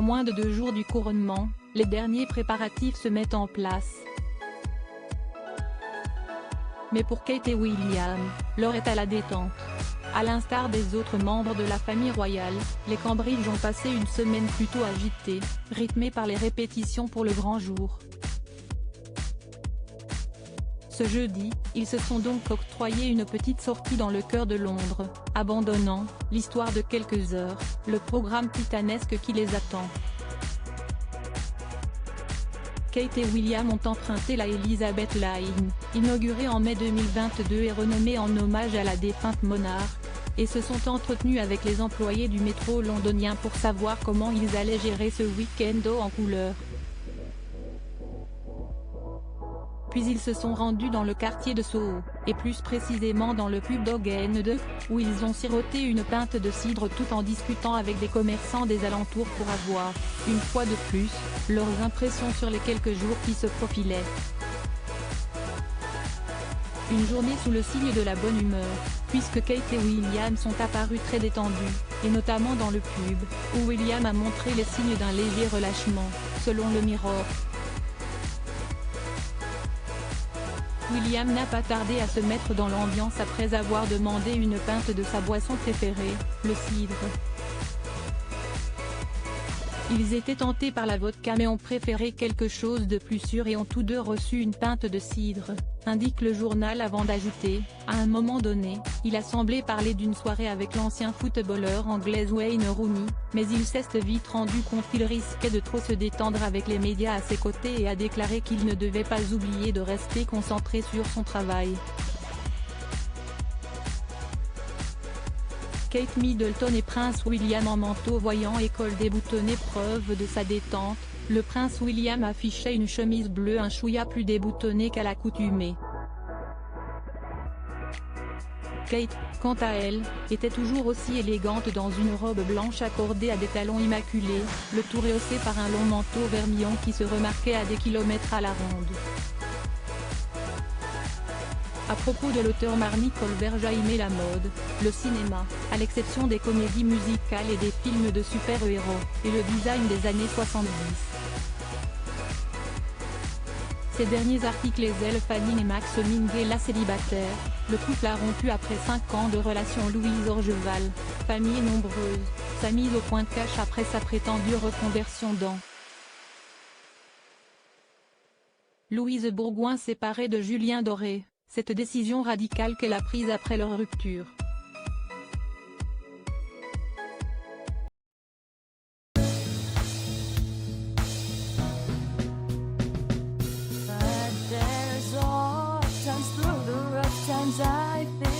moins de 2 jours du couronnement, les derniers préparatifs se mettent en place. Mais pour Kate et William, l'heure est à la détente. À l'instar des autres membres de la famille royale, les Cambridge ont passé une semaine plutôt agitée, rythmée par les répétitions pour le grand jour. Ce jeudi, ils se sont donc octroyé une petite sortie dans le cœur de Londres, abandonnant, l'histoire de quelques heures, le programme titanesque qui les attend. Kate et William ont emprunté la Elizabeth Line, inaugurée en mai 2022 et renommée en hommage à la défunte monarque, et se sont entretenus avec les employés du métro londonien pour savoir comment ils allaient gérer ce week-end haut en couleurs. Puis ils se sont rendus dans le quartier de Soho, et plus précisément dans le pub Dog End, où ils ont siroté une pinte de cidre tout en discutant avec des commerçants des alentours pour avoir, une fois de plus, leurs impressions sur les quelques jours qui se profilaient. Une journée sous le signe de la bonne humeur, puisque Kate et William sont apparus très détendus, et notamment dans le pub, où William a montré les signes d'un léger relâchement, selon le Mirror. William n'a pas tardé à se mettre dans l'ambiance après avoir demandé une pinte de sa boisson préférée, le cidre. Ils étaient tentés par la vodka mais ont préféré quelque chose de plus sûr et ont tous deux reçu une pinte de cidre, indique le journal avant d'ajouter, à un moment donné, il a semblé parler d'une soirée avec l'ancien footballeur anglais Wayne Rooney, mais il s'est vite rendu compte qu'il risquait de trop se détendre avec les médias à ses côtés et a déclaré qu'il ne devait pas oublier de rester concentré sur son travail. Kate Middleton et Prince William en manteau voyant et col déboutonné preuve de sa détente, le prince William affichait une chemise bleue un chouïa plus déboutonnée qu'à l'accoutumée. Kate, quant à elle, était toujours aussi élégante dans une robe blanche accordée à des talons immaculés, le tout rehaussé par un long manteau vermillon qui se remarquait à des kilomètres à la ronde. À propos de l'auteur Marnie Colberg a aimé la mode, le cinéma, à l'exception des comédies musicales et des films de super-héros, et le design des années 70. Ces derniers articles les Fanning et Max Minghella célibataires, le couple a rompu après 5 ans de relation. Louise Orgeval, famille nombreuse, sa mise au point cash après sa prétendue reconversion dans Louise Bourgoin séparée de Julien Doré. Cette décision radicale qu'elle a prise après leur rupture. But there's all times through the rough times I feel